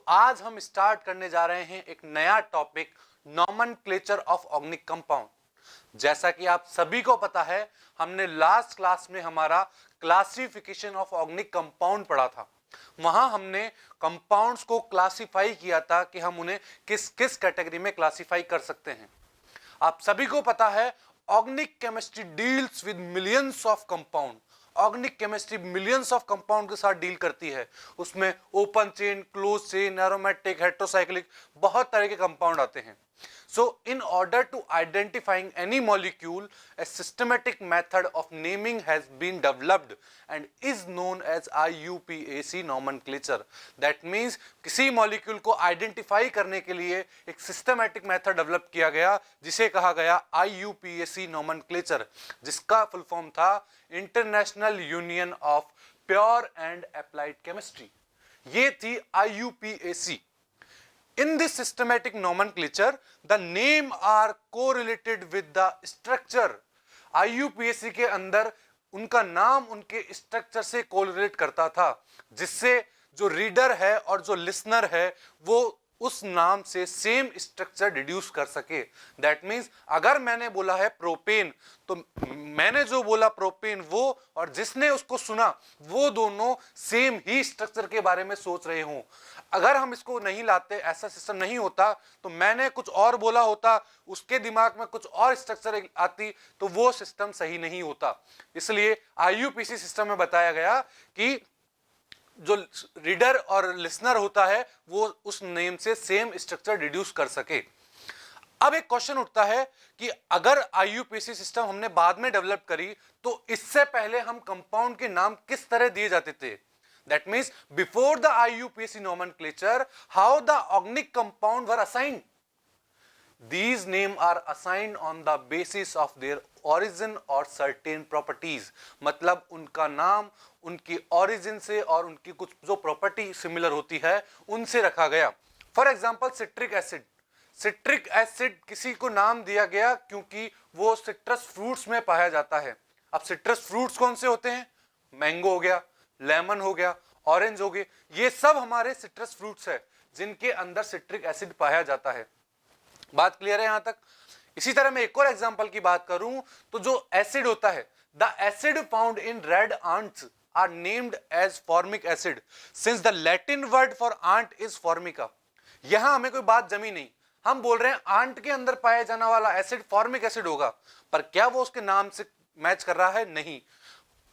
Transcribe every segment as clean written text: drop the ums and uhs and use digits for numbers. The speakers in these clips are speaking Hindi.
आज हम स्टार्ट करने जा रहे हैं एक नया topic, nomenclature of organic compound. जैसा कि आप सभी को पता है, हमने लास्ट क्लास में हमारा क्लासिफिकेशन ऑफ ऑर्गेनिक कंपाउंड पढ़ा था। वहां हमने कंपाउंड्स को क्लासिफाई किया था कि हम उन्हें किस किस कैटेगरी में क्लासिफाई कर सकते हैं। आप सभी को पता है, organic chemistry deals with millions of compound. Organic chemistry millions of compound के साथ डील करती है। उसमें open chain, close chain, aromatic, heterocyclic, बहुत तरह के कंपाउंड आते हैं। So in order to identifying any molecule, a systematic method of naming has been developed and is known as IUPAC nomenclature. That means किसी molecule को identify करने के लिए एक systematic method develop किया गया जिसे कहा गया IUPAC nomenclature, जिसका full form था International Union of Pure and Applied Chemistry। ये थी IUPAC। In this systematic nomenclature, the name are correlated with the structure. IUPAC के अंदर उनका नाम उनके स्ट्रक्चर से कोरिलेट करता था, जिससे जो रीडर है और जो लिसनर है वो उस नाम से सेम स्ट्रक्चर डिड्यूस कर सके। दैट मीन्स अगर मैंने बोला है प्रोपेन, तो मैंने जो बोला प्रोपेन वो और जिसने उसको सुना वो दोनों सेम ही स्ट्रक्चर के बारे में सोच रहे हों। अगर हम इसको नहीं लाते, ऐसा सिस्टम नहीं होता, तो मैंने कुछ और बोला होता, उसके दिमाग में कुछ और स्ट्रक्चर आती, तो वो सिस्टम सही नहीं होता। इसलिए IUPAC सिस्टम में बताया गया कि जो रीडर और लिसनर होता है वो उस नेम से सेम स्ट्रक्चर डिड्यूस कर सके। अब एक क्वेश्चन उठता है कि अगर IUPAC सिस्टम हमने बाद में डेवलप करी, तो इससे पहले हम कंपाउंड के नाम किस तरह दिए जाते थे। That means before the IUPAC nomenclature, how the organic compound were assigned? These names are assigned on the basis of their origin or certain properties. मतलब उनका नाम उनकी origin से और उनकी कुछ जो property similar होती है उनसे रखा गया। For example, citric acid. Citric acid किसी को नाम दिया गया क्योंकि वो citrus fruits में पाया जाता है। अब citrus fruits कौन से होते हैं? मैंगो हो गया, लेमन हो गया, ऑरेंज हो गए, ये सब हमारे सिट्रस फ्रूट्स है जिनके अंदर सिट्रिक एसिड पाया जाता है। बात क्लियर है यहां तक? इसी तरह मैं एक और एग्जांपल की बात करूं तो जो एसिड होता है, the acid found in red ants are named as formic acid since the Latin word for ant is formica. यहां हमें कोई बात जमी नहीं, हम बोल रहे हैं आंट के अंदर पाया जाने वाला एसिड फॉर्मिक एसिड होगा, पर क्या वो उसके नाम से मैच कर रहा है? नहीं,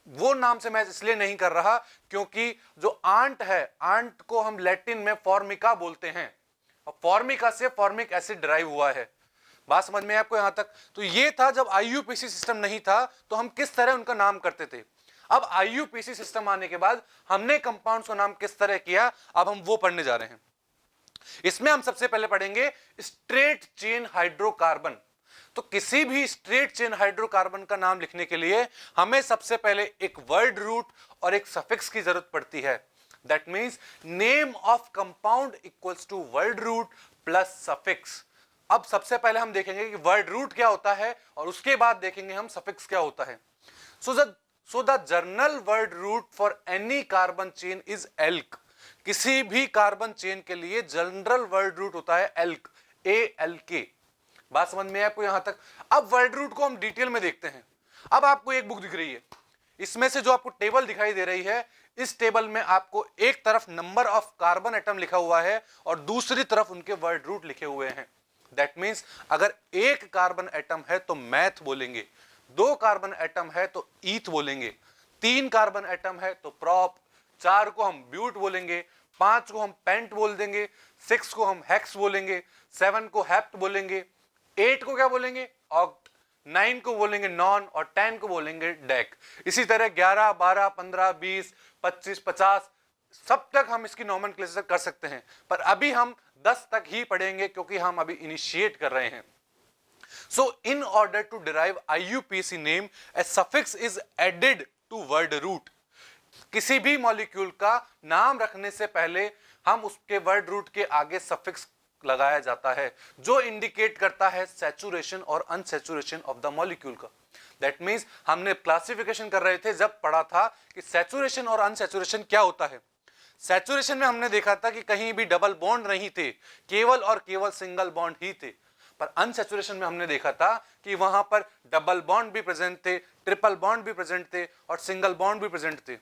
वो नाम से मैच इसलिए नहीं कर रहा क्योंकि जो आंट है, आंट को हम लैटिन में फॉर्मिका बोलते हैं और फॉर्मिका से फॉर्मिक एसिड ड्राइव हुआ है। बात समझ में आपको यहां तक? तो ये था जब IUPAC सिस्टम नहीं था तो हम किस तरह उनका नाम करते थे। अब IUPAC सिस्टम आने के बाद हमने कंपाउंड्स का नाम किस तरह किया, अब हम वो पढ़ने जा रहे हैं। इसमें हम सबसे पहले पढ़ेंगे स्ट्रेट चेन हाइड्रोकार्बन। तो किसी भी स्ट्रेट चेन हाइड्रोकार्बन का नाम लिखने के लिए हमें सबसे पहले एक वर्ड रूट और एक सफिक्स की जरूरत पड़ती है। That means name of compound equals to word root plus suffix. अब सबसे पहले हम देखेंगे कि वर्ड रूट क्या होता है और उसके बाद देखेंगे हम सफिक्स क्या होता है। So the general word root for any carbon chain is alk. किसी भी कार्बन चेन के लिए जनरल वर्ड रूट होता है एल्क, ALK। बात समझ में है आपको यहां तक? अब वर्ड रूट को हम डिटेल में देखते हैं। अब आपको एक बुक दिख रही है, इसमें से जो आपको टेबल दिखाई दे रही है, इस टेबल में आपको एक तरफ नंबर ऑफ कार्बन एटम लिखा हुआ है और दूसरी तरफ उनके वर्ड रूट लिखे हुए हैं। दैट मीन्स अगर एक कार्बन एटम है तो मैथ बोलेंगे, 2 कार्बन एटम है तो ईथ बोलेंगे, 3 कार्बन एटम है तो प्रॉप, 4 को हम ब्यूट बोलेंगे, 5 को हम पेंट बोल देंगे, 6 को हम हेक्स बोलेंगे, 7 को हेप्ट बोलेंगे, 8 को क्या बोलेंगे? ऑक्ट, 9 को बोलेंगे नॉन और 10 को बोलेंगे डेक। इसी तरह 11, 12, 15, 20, 25, 50 सब तक हम इसकी नोमेनक्लेचर कर सकते हैं, पर अभी हम 10 तक ही पढ़ेंगे क्योंकि हम अभी इनिशिएट कर रहे हैं। So in order to derive IUPAC name, a suffix is added to word root. किसी भी मॉलिक्यूल का नाम रखने से पहले हम उसके वर्ड रूट के आगे सफिक्स लगाया जाता है जो इंडिकेट करता है सैचुरेशन और अनसैचुरेशन ऑफ द मॉलिक्यूल का। दैट मींस हमने क्लासिफिकेशन कर रहे थे जब पढ़ा था कि सैचुरेशन और अनसैचुरेशन क्या होता है। सैचुरेशन में हमने देखा था कि कहीं भी डबल बॉन्ड नहीं थे, केवल और केवल सिंगल बॉन्ड ही थे। पर अनसैचुरेशन में हमने देखा था कि वहां पर डबल बॉन्ड भी प्रेजेंट थे, ट्रिपल बॉन्ड भी प्रेजेंट थे और सिंगल बॉन्ड भी प्रेजेंट थे।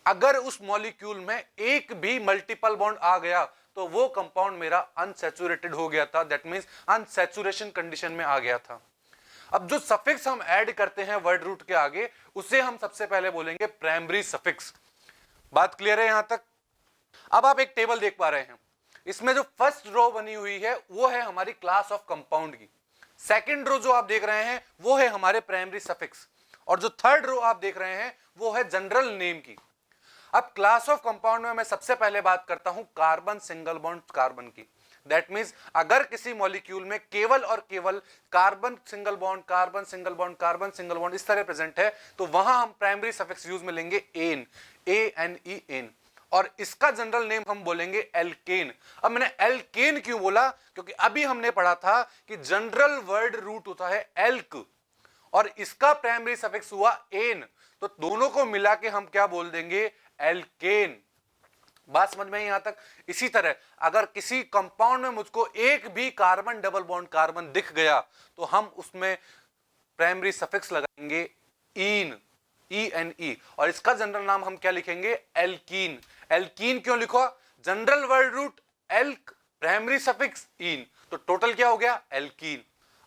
अगर उस मॉलिक्यूल में एक भी मल्टीपल बॉन्ड आ गया तो वो कंपाउंड मेरा अनसैचुरेटेड हो गया था, दैट मींस अनसैचुरेशन कंडीशन में आ गया था। अब जो सफिक्स हम ऐड करते हैं वर्ड रूट के आगे, उसे हम सबसे पहले बोलेंगे प्राइमरी सफिक्स। बात क्लियर है यहां तक? अब आप एक टेबल देख पा रहे हैं, इसमें जो फर्स्ट रो बनी हुई है वो है हमारी क्लास ऑफ कंपाउंड की, सेकंड रो जो आप देख रहे हैं वो है हमारे प्राइमरी सफिक्स, और जो थर्ड रो आप देख रहे हैं वो है जनरल नेम की। अब क्लास ऑफ कंपाउंड में मैं सबसे पहले बात करता हूं कार्बन सिंगल बॉन्ड कार्बन की। दैट मींस अगर किसी मॉलिक्यूल में केवल और केवल carbon single bond carbon single bond carbon single bond इस तरह प्रेजेंट है तो वहां हम प्राइमरी सफिक्स यूज में लेंगे एन, ANE एन, और इसका जनरल नेम हम बोलेंगे एल्केन। अब मैंने एल्केन क्यों बोला? क्योंकि अभी हमने पढ़ा था कि जनरल वर्ड रूट होता है एल्क और इसका प्राइमरी सफिक्स हुआ एन, तो दोनों को मिला के हम क्या बोल देंगे? एल्केन। बात समझ में यहां तक? इसी तरह अगर किसी कंपाउंड में मुझको एक भी कार्बन डबल बॉन्ड कार्बन दिख गया तो हम उसमें प्राइमरी सफिक्स लगाएंगे ईन, ENE, और इसका जनरल नाम हम क्या लिखेंगे? एल्कीन। एल्कीन क्यों लिखो? General word root alk, primary suffix ene, तो टोटल क्या हो गया? एल्कीन।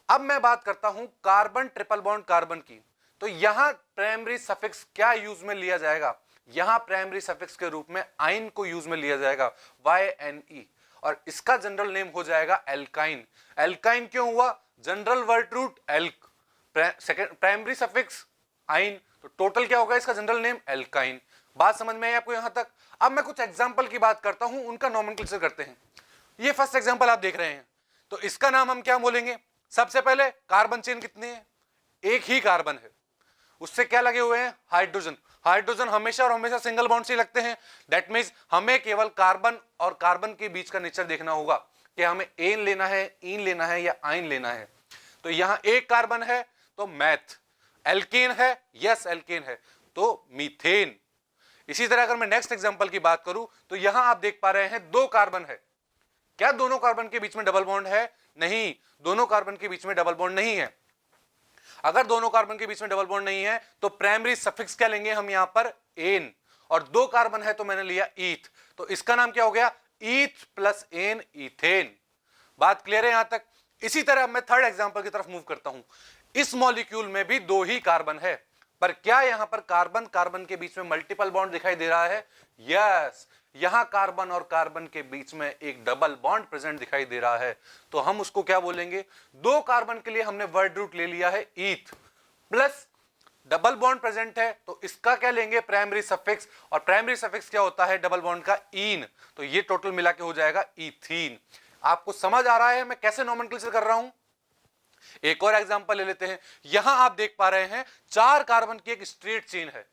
अब मैं बात करता हूं कार्बन ट्रिपल बॉन्ड कार्बन की, तो यहां प्राइमरी सफिक्स क्या यूज में लिया जाएगा? यहां प्राइमरी सफिक्स के रूप में आइन को यूज में लिया जाएगा, YNE, और इसका जनरल नेम हो जाएगा एल्काइन। एल्काइन क्यों हुआ? General word root alk, primary suffix yne, तो टोटल क्या होगा इसका जनरल नेम? एल्काइन। बात समझ में आई आपको यहां तक? अब मैं कुछ एग्जांपल की बात करता हूं, उनका नोमेनक्लेचर करते हैं। ये फर्स्ट एग्जांपल आप देख रहे हैं, तो इसका नाम हम क्या बोलेंगे? सबसे पहले कार्बन चेन कितने हैं? एक ही कार्बन है, उससे क्या लगे हुए हैं? हाइड्रोजन। हाइड्रोजन हमेशा और हमेशा सिंगल बॉन्ड से लगते हैं, दैट मींस हमें केवल कार्बन और कार्बन के बीच का नेचर देखना होगा कि हमें एन लेना है, ईन लेना है या आइन लेना है। तो यहां एक कार्बन है तो मैथ, एल्केन है, यस एल्केन है, तो मीथेन। इसी तरह अगर मैं नेक्स्ट एग्जांपल की बात करूं तो यहां आप देख पा रहे हैं दो कार्बन है। क्या दोनों कार्बन के बीच में डबल बॉन्ड है? नहीं, दोनों कार्बन के बीच में डबल बॉन्ड नहीं है। अगर दोनों कार्बन के बीच में डबल बॉन्ड नहीं है तो प्राइमरी सफिक्स क्या लेंगे हम यहां पर? एन, और दो कार्बन है तो मैंने लिया ईथ, तो इसका नाम क्या हो गया? ईथ प्लस एन, ईथेन। बात क्लियर है यहां तक? इसी तरह मैं थर्ड एग्जांपल की तरफ मूव करता हूं। इस मॉलिक्यूल में भी दो ही कार्बन है, पर क्या यहां पर कार्बन कार्बन के बीच में मल्टीपल बॉन्ड दिखाई दे रहा है? यस, यहां कार्बन और कार्बन के बीच में एक डबल बॉन्ड प्रेजेंट दिखाई दे रहा है, तो हम उसको क्या बोलेंगे? दो कार्बन के लिए हमने वर्ड रूट ले लिया है ईथ, प्लस डबल बॉन्ड प्रेजेंट है तो इसका क्या लेंगे? प्राइमरी सफिक्स, और प्राइमरी सफिक्स क्या होता है? डबल बॉन्ड का ईन, तो ये टोटल मिला के हो जाएगा ईथीन। आपको समझ आ रहा है मैं कैसे नोमेनक्लेचर कर रहा हूं? एक और एग्जांपल ले लेते हैं। यहां आप देख पा रहे हैं चार कार्बन की एक स्ट्रेट चेन है।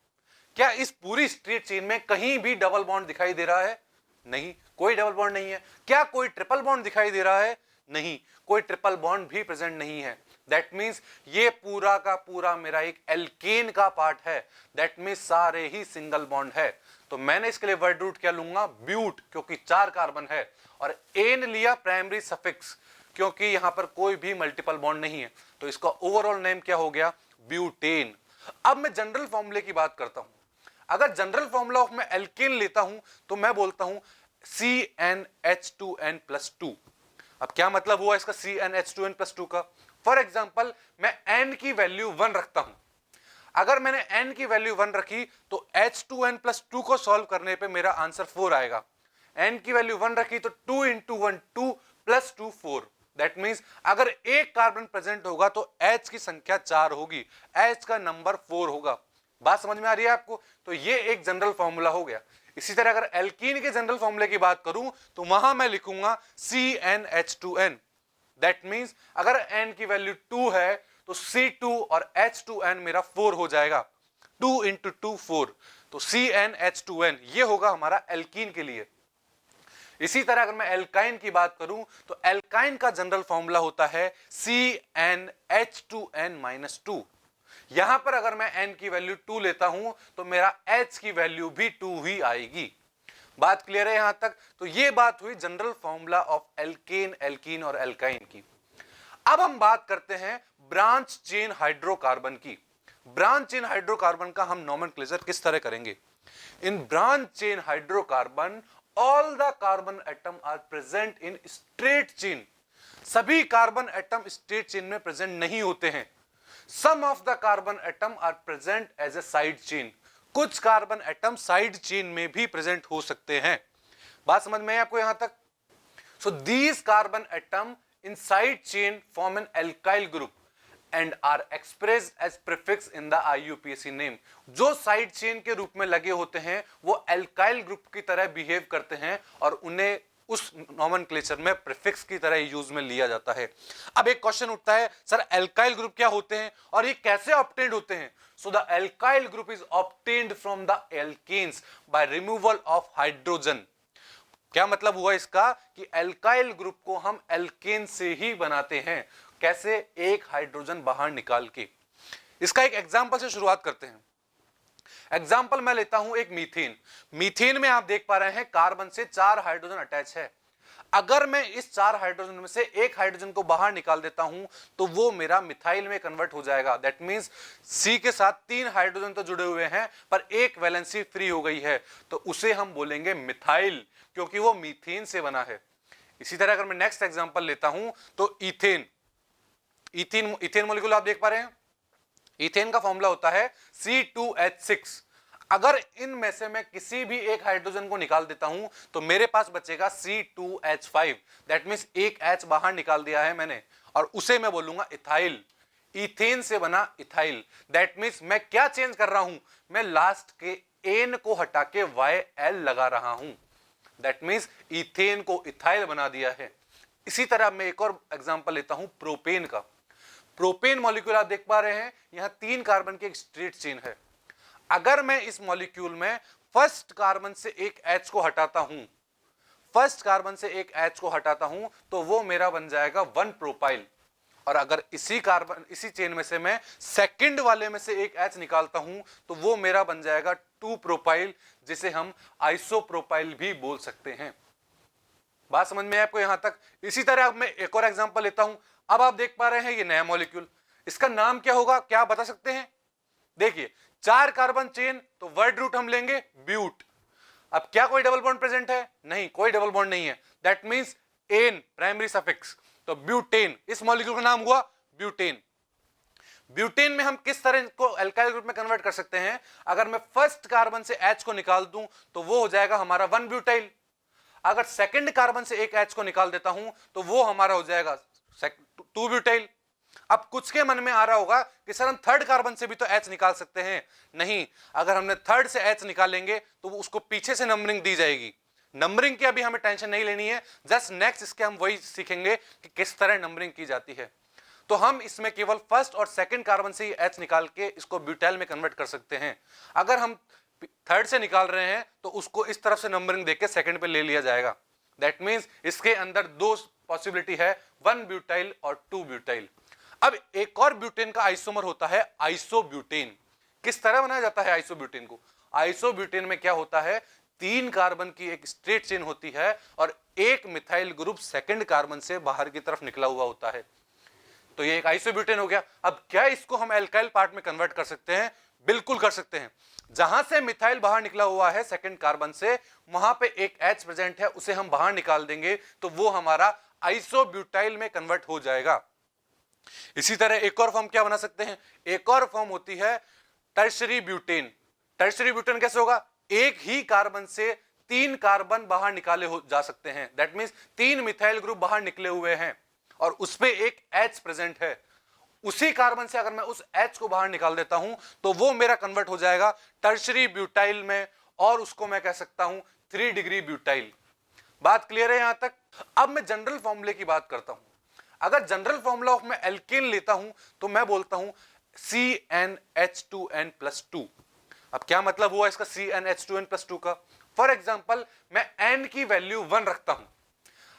क्या इस पूरी स्ट्रेट चेन में कहीं भी डबल बॉन्ड दिखाई दे रहा है? नहीं, कोई डबल बॉन्ड नहीं है। क्या कोई ट्रिपल बॉन्ड दिखाई दे रहा है? नहीं, कोई ट्रिपल बॉन्ड भी प्रेजेंट नहीं है। दैट मींस ये पूरा का पूरा मेरा एक एल्केन का पार्ट है, दैट मींस सारे ही सिंगल बॉन्ड है। तो मैंने इसके लिए वर्ड रूट क्या लूंगा? ब्यूट, क्योंकि चार कार्बन है, और एन लिया प्राइमरी सफिक्स क्योंकि यहां पर कोई भी मल्टीपल बॉन्ड नहीं है, तो इसका ओवरऑल नेम क्या हो गया? ब्यूटेन। अब मैं जनरल फॉर्मूले की बात करता हूं। अगर जनरल फॉर्मूला ऑफ मैं एल्केन लेता हूं तो मैं बोलता हूं CnH2n+2। अब क्या मतलब हुआ इसका CnH2n+2 का? फॉर एग्जाम्पल मैं n की वैल्यू 1 रखता हूं। अगर मैंने n की वैल्यू 1 रखी तो H2n+2 को सॉल्व करने पे मेरा आंसर 4 आएगा। n की वैल्यू 1 रखी तो 2 × 1 2 + 2 4। दैट मींस अगर एक कार्बन प्रेजेंट होगा तो H की संख्या 4 होगी, H का नंबर 4 होगा। बात समझ में आ रही है आपको? तो ये एक जनरल फॉर्मूला हो गया। इसी तरह अगर एल्कीन के जनरल फॉर्मूले की बात करूं तो वहां मैं लिखूंगा CnH2n। दैट मींस अगर n की वैल्यू 2 है तो C2 और H2n मेरा 4 हो जाएगा, 2 × 2 4, तो CnH2n ये होगा हमारा एल्कीन के लिए। इसी तरह अगर मैं एल्काइन की बात करूं तो एल्काइन का जनरल फॉर्मूला होता है CnH2n-2। यहां पर अगर मैं n की वैल्यू 2 लेता हूं तो मेरा H की वैल्यू भी 2 ही आएगी। बात क्लियर है यहां तक? तो ये बात हुई general formula of alkane, alkene और एल्काइन की। अब हम बात करते हैं ब्रांच चेन हाइड्रोकार्बन की। ब्रांच चेन हाइड्रोकार्बन का हम नोमेनक्लेचर किस तरह करेंगे? In branch chain hydrocarbon all the carbon atom are present in straight chain. सभी कार्बन एटम स्ट्रेट चेन में प्रेजेंट नहीं होते हैं। Some of the carbon atom are present as a side chain. कुछ कार्बन एटम साइड चेन में भी प्रेजेंट हो सकते हैं। बात समझ में है आपको यहां तक? So these carbon atom in side chain form an alkyl group and are expressed as prefix in the IUPAC name। जो साइड चेन के रूप में लगे होते हैं वो एल्काइल ग्रुप की तरह बिहेव करते हैं और उन्हें उस नोमेनक्लेचर में प्रीफिक्स की तरह यूज में लिया जाता है। अब एक क्वेश्चन उठता है, सर एल्काइल ग्रुप क्या होते हैं और ये कैसे ऑब्टेन्ड होते हैं? So the alkyl group is obtained from the alkanes by removal of hydrogen. क्या मतलब हुआ इसका? कि एल्काइल ग्रुप को हम एल्केन से ही बनाते हैं। कैसे? एक हाइड्रोजन बाहर निकाल के। इसका एक एग्जांपल से शुरुआत करते हैं। एग्जांपल मैं लेता हूं एक मीथेन। मीथेन में आप देख पा रहे हैं कार्बन से 4 हाइड्रोजन अटैच है। अगर मैं इस 4 हाइड्रोजन में से एक हाइड्रोजन को बाहर निकाल देता हूं तो वो मेरा मिथाइल में कन्वर्ट हो जाएगा। दैट मींस सी के साथ 3 हाइड्रोजन तो जुड़े हुए हैं पर एक वैलेंसी फ्री हो गई है, तो उसे हम बोलेंगे मिथाइल, क्योंकि वो मीथेन से बना है। इसी तरह अगर मैं नेक्स्ट एग्जांपल लेता हूं तो इथेन। इथेन मॉलिक्यूल आप देख पा रहे हैं। इथेन का फॉर्मूला होता है C2H6। अगर इनमें से मैं किसी भी एक हाइड्रोजन को निकाल देता हूं तो मेरे पास बचेगा C2H5। दैट मींस एक H बाहर निकाल दिया है मैंने और उसे मैं बोलूंगा इथाइल। इथेन से बना इथाइल। दैट मींस मैं क्या चेंज कर रहा हूं? मैं लास्ट के एन को हटा के YL लगा रहा हूं। दैट मींस इथेन को इथाइल बना दिया है। इसी तरह मैं एक और एग्जांपल लेता हूं प्रोपेन का। प्रोपेन मॉलिक्यूल आप देख पा रहे हैं, यहां 3 कार्बन की एक स्ट्रेट चेन है। अगर मैं इस मॉलिक्यूल में फर्स्ट कार्बन से एक H को हटाता हूं, फर्स्ट कार्बन से एक H को हटाता हूं तो वो मेरा बन जाएगा 1 प्रोपाइल। और अगर इसी चेन में से मैं सेकंड वाले में से एक H निकालता हूं तो वो मेरा बन जाएगा 2 प्रोपाइल, जिसे हम आइसोप्रोपाइल भी बोल सकते हैं। बात समझ में है आपको यहां तक? इसी तरह अब मैं एक और एग्जांपल लेता हूं। अब आप देख पा रहे हैं ये नया मॉलिक्यूल, इसका नाम क्या होगा? क्या आप बता सकते हैं? देखिए 4 कार्बन चेन, तो वर्ड रूट हम लेंगे ब्यूट। अब क्या कोई डबल बॉन्ड प्रेजेंट है? नहीं, कोई डबल बॉन्ड नहीं है। That means an primary suffix, तो ब्यूटेन। इस मॉलिक्यूल का नाम हुआ ब्यूटेन। ब्यूटेन में हम किस तरह को एल्काइल ग्रुप में कन्वर्ट कर सकते हैं? अगर मैं फर्स्ट कार्बन से H को निकाल दूं तो वो हो जाएगा हमारा 1 ब्यूटाइल। अगर सेकंड कार्बन से एक H को निकाल देता हूं तो वो हमारा हो जाएगा 2 ब्यूटाइल। अब कुछ के मन में आ रहा होगा कि सर हम थर्ड कार्बन से भी तो H निकाल सकते हैं। नहीं, अगर हमने थर्ड से H निकालेंगे तो उसको पीछे से नंबरिंग दी जाएगी। नंबरिंग की अभी हमें टेंशन नहीं लेनी है, जस्ट नेक्स्ट इसके हम वही सीखेंगे कि किस तरह नंबरिंग की जाती है। तो हम इसमें केवल फर्स्ट और सेकंड कार्बन से ही H निकाल के इसको ब्यूटाइल में कन्वर्ट कर सकते हैं। अगर हम थर्ड से निकाल रहे हैं तो उसको इस तरफ से नंबरिंग देके सेकंड पे ले लिया जाएगा। दैट मींस इसके अंदर 2 पॉसिबिलिटी है, 1 ब्यूटाइल और 2 ब्यूटाइल। अब एक और ब्यूटेन का आइसोमर होता है आइसोब्यूटेन। किस तरह बनाया जाता है आइसोब्यूटेन को? आइसोब्यूटेन में क्या होता है, 3 कार्बन की एक स्ट्रेट चेन होती है और एक मिथाइल ग्रुप सेकंड कार्बन से बाहर की तरफ निकला हुआ होता है। तो ये एक आइसोब्यूटेन हो गया। अब क्या इसको हम एल्काइल पार्ट में कन्वर्ट कर सकते हैं? बिल्कुल कर सकते हैं। जहां से मिथाइल बाहर निकला हुआ है सेकंड कार्बन से, वहां पे एक H प्रेजेंट है, उसे हम बाहर निकाल देंगे तो वो हमारा आइसोब्यूटाइल में कन्वर्ट हो जाएगा। इसी तरह एक और फॉर्म क्या बना सकते हैं? एक और फॉर्म होती है टर्शरी ब्यूटेन। टर्शरी ब्यूटेन कैसे होगा? एक ही कार्बन से 3 कार्बन बाहर निकाले हो जा सकते हैं। दैट मींस 3 मिथाइल ग्रुप बाहर निकले हुए हैं और उसपे एक H प्रेजेंट है। उसी कार्बन से अगर मैं उस H को बाहर निकाल देता हूं तो वो मेरा कन्वर्ट हो जाएगा टर्शरी ब्यूटाइल में और उसको मैं कह सकता हूं 3 डिग्री ब्यूटाइल। बात क्लियर है यहां तक? अब मैं जनरल फॉर्मूले की बात करता हूं। अगर जनरल फॉर्मूला ऑफ मैं एल्केन लेता हूं तो मैं बोलता हूं CnH2n+2। अब क्या मतलब हुआ इसका CnH2n+2 का? फॉर एग्जाम्पल मैं n की वैल्यू 1 रखता हूं।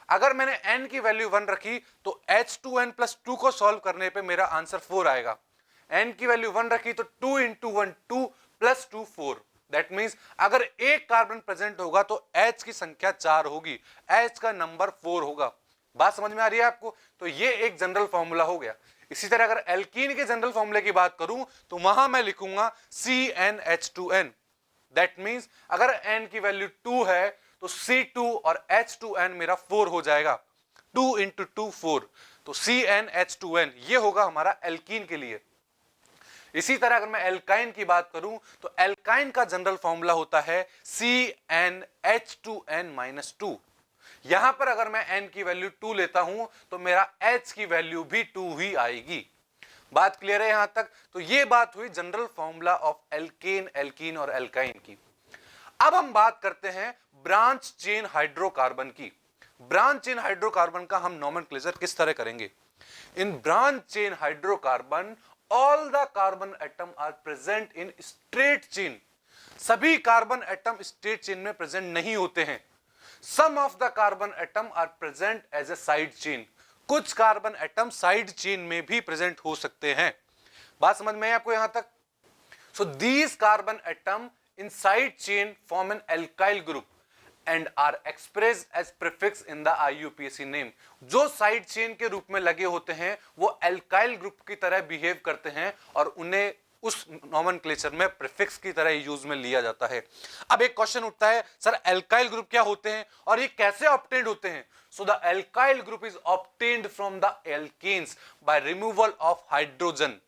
अगर मैंने n की वैल्यू 1 रखी तो H2n+2 को सॉल्व करने पे मेरा आंसर 4 आएगा। n की वैल्यू 1 रखी तो 2 × 1 2 + 2 4। दैट मीन्स अगर एक कार्बन प्रेजेंट होगा तो H की संख्या 4 होगी, H का नंबर 4 होगा। बात समझ में आ रही है आपको? तो ये एक जनरल फॉर्मूला हो गया। इसी तरह अगर एल्कीन के जनरल फॉर्मूले की बात करूं तो वहां मैं लिखूंगा CnH2n। दैट मीन्स अगर n की वैल्यू 2 है तो C2 और H2n मेरा 4 हो जाएगा, 2 इंटू 2 4, तो CnH2n ये होगा हमारा एल्कीन के लिए। इसी तरह अगर मैं एल्काइन की बात करूं तो एल्काइन का जनरल फॉर्मूला होता है CnH2n-2। यहां पर अगर मैं n की वैल्यू 2 लेता हूं तो मेरा H की वैल्यू भी 2 ही आएगी। बात क्लियर है यहां तक? तो ये बात हुई general formula of alkane, alkene और एल्काइन की। अब हम बात करते हैं ब्रांच चेन हाइड्रोकार्बन की। ब्रांच चेन हाइड्रोकार्बन का हम नोमेनक्लेचर किस तरह करेंगे? In branch chain hydrocarbon all the carbon atom are present in straight chain. सभी कार्बन एटम स्ट्रेट चेन में प्रेजेंट नहीं होते हैं। Some of the carbon atom are present as a side chain. कुछ कार्बन एटम साइड चेन में भी प्रेजेंट हो सकते हैं। बात समझ में है आपको यहां तक? So these carbon atom in side chain form an alkyl group and are expressed as prefix in the IUPAC name। जो साइड चेन के रूप में लगे होते हैं वो एल्काइल ग्रुप की तरह बिहेव करते हैं और उन्हें उस नोमेनक्लेचर में प्रीफिक्स की तरह यूज में लिया जाता है। अब एक क्वेश्चन उठता है, सर एल्काइल ग्रुप क्या होते हैं और ये कैसे ऑब्टेन्ड होते हैं? So the alkyl group is obtained from the alkanes by removal of hydrogen.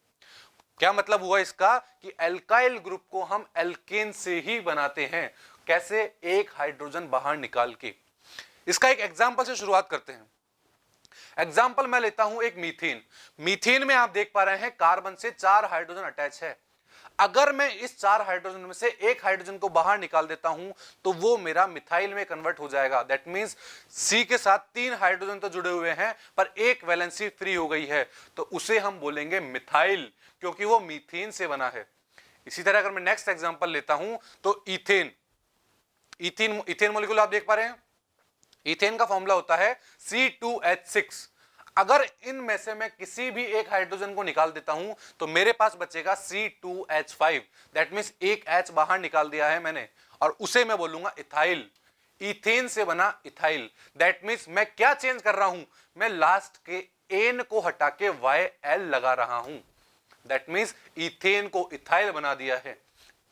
क्या मतलब हुआ इसका? कि एल्काइल ग्रुप को हम एल्केन से ही बनाते हैं। कैसे? एक हाइड्रोजन बाहर निकाल के। इसका एक एग्जांपल से शुरुआत करते हैं। एग्जांपल मैं लेता हूं एक मीथेन। मीथेन में आप देख पा रहे हैं कार्बन से 4 हाइड्रोजन अटैच है। अगर मैं इस 4 हाइड्रोजन में से एक हाइड्रोजन को बाहर निकाल देता हूं तो वो मेरा मिथाइल में कन्वर्ट हो जाएगा। दैट मींस सी के साथ 3 हाइड्रोजन तो जुड़े हुए हैं पर एक वैलेंसी फ्री हो गई है, तो उसे हम बोलेंगे मिथाइल, क्योंकि वो मीथेन से बना है। इसी तरह अगर मैं नेक्स्ट एग्जांपल लेता हूं तो इथेन। इथेन मॉलिक्यूल आप देख पा रहे हैं। इथेन का फॉर्मूला होता है C2H6। अगर इनमें से मैं किसी भी एक हाइड्रोजन को निकाल देता हूं तो मेरे पास बचेगा C2H5। दैट मींस एक H बाहर निकाल दिया है मैंने और उसे मैं बोलूंगा इथाइल। इथेन से बना इथाइल। दैट मींस मैं क्या चेंज कर रहा हूं? मैं लास्ट के N को हटा के YL लगा रहा हूं। दैट मींस इथेन को इथाइल बना दिया है।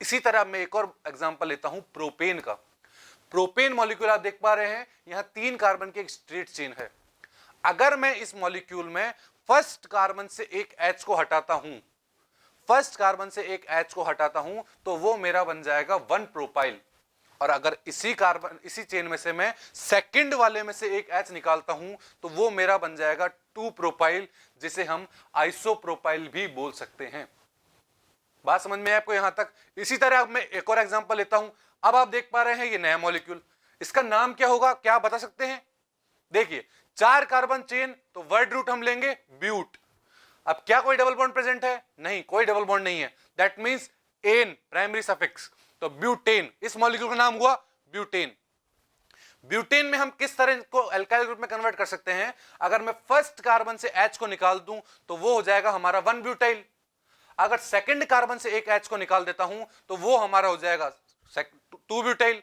इसी तरह मैं एक और एग्जांपल लेता हूं प्रोपेन का। प्रोपेन मॉलिक्यूल आप देख पा रहे हैं, यहां 3 कार्बन की एक स्ट्रेट चेन है। अगर मैं इस मॉलिक्यूल में फर्स्ट कार्बन से एक H को हटाता हूं, फर्स्ट कार्बन से एक H को हटाता हूं तो वो मेरा बन जाएगा 1 प्रोपाइल। और अगर इसी चेन में से मैं सेकंड वाले में से एक H निकालता हूं तो वो मेरा बन जाएगा 2 प्रोपाइल, जिसे हम आइसोप्रोपाइल भी बोल सकते हैं। बात समझ में है आपको यहां तक? इसी तरह अब मैं एक और एग्जांपल लेता हूं। अब आप देख पा रहे हैं ये नया मॉलिक्यूल, इसका नाम क्या होगा? क्या बता सकते हैं? देखिए 4 कार्बन चेन, तो वर्ड रूट हम लेंगे ब्यूट। अब क्या कोई डबल बॉन्ड प्रेजेंट है? नहीं, कोई डबल बॉन्ड नहीं है। That means an primary suffix, तो ब्यूटेन। इस मॉलिक्यूल का नाम हुआ ब्यूटेन। ब्यूटेन में हम किस तरह को एल्काइल ग्रुप में कन्वर्ट कर सकते हैं? अगर मैं फर्स्ट कार्बन से H को निकाल दूं तो वो हो जाएगा हमारा 1 ब्यूटाइल। अगर सेकंड कार्बन से एक H को निकाल देता हूं तो वो हमारा हो जाएगा 2 ब्यूटाइल।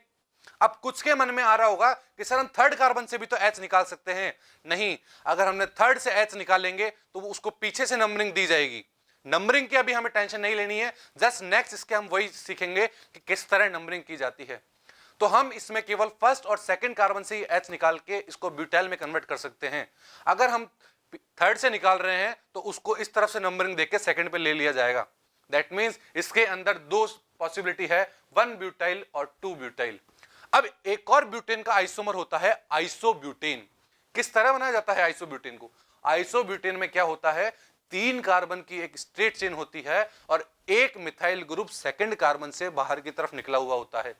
अब कुछ के मन में आ रहा होगा कि सर हम थर्ड कार्बन से भी तो H निकाल सकते हैं। नहीं, अगर हमने थर्ड से H निकालेंगे तो उसको पीछे से नंबरिंग दी जाएगी। नंबरिंग की अभी हमें टेंशन नहीं लेनी है, जस्ट नेक्स्ट इसके हम वही सीखेंगे कि किस तरह नंबरिंग की जाती है। तो हम इसमें केवल फर्स्ट और सेकंड कार्बन से ही H निकाल के इसको ब्यूटाइल में कन्वर्ट कर सकते हैं। अगर हम थर्ड से निकाल रहे हैं तो उसको इस तरफ से नंबरिंग देके सेकंड पे ले लिया जाएगा। दैट मींस इसके अंदर 2 पॉसिबिलिटी है, 1 ब्यूटाइल और 2 ब्यूटाइल। अब एक और ब्यूटेन का आइसोमर होता है आइसोब्यूटेन। किस तरह बनाया जाता है आइसोब्यूटेन को? आइसोब्यूटेन में क्या होता है? 3 कार्बन की एक स्ट्रेट चेन होती है और एक मिथाइल ग्रुप सेकंड कार्बन से बाहर की तरफ निकला हुआ होता है।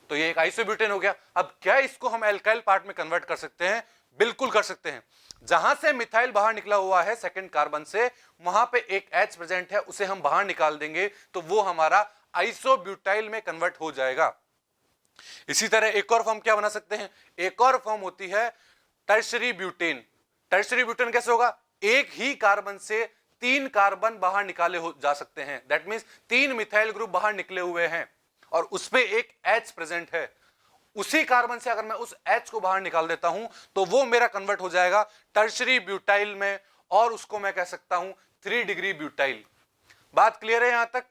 तो ये एक आइसोब्यूटेन हो गया। अब क्या इसको हम एल्काइल पार्ट में कन्वर्ट कर सकते हैं? बिल्कुल कर सकते हैं। जहां से मिथाइल बाहर निकला हुआ है सेकंड कार्बन से, वहां पे एक H प्रेजेंट है, उसे हम बाहर निकाल देंगे तो वो हमारा आइसोब्यूटाइल में कन्वर्ट हो जाएगा। इसी तरह एक और फॉर्म क्या बना सकते हैं? एक और फॉर्म होती है टर्शरी ब्यूटेन। टर्शरी ब्यूटेन कैसे होगा? एक ही कार्बन से 3 कार्बन बाहर निकाले जा सकते हैं। दैट मींस 3 मिथाइल ग्रुप बाहर निकले हुए हैं और उस पे एक H प्रेजेंट है, उसी कार्बन से अगर मैं उस H को बाहर निकाल देता हूं तो वो मेरा कन्वर्ट हो जाएगा टर्शरी ब्यूटाइल में, और उसको मैं कह सकता हूं 3 डिग्री ब्यूटाइल। बात क्लियर है यहां तक?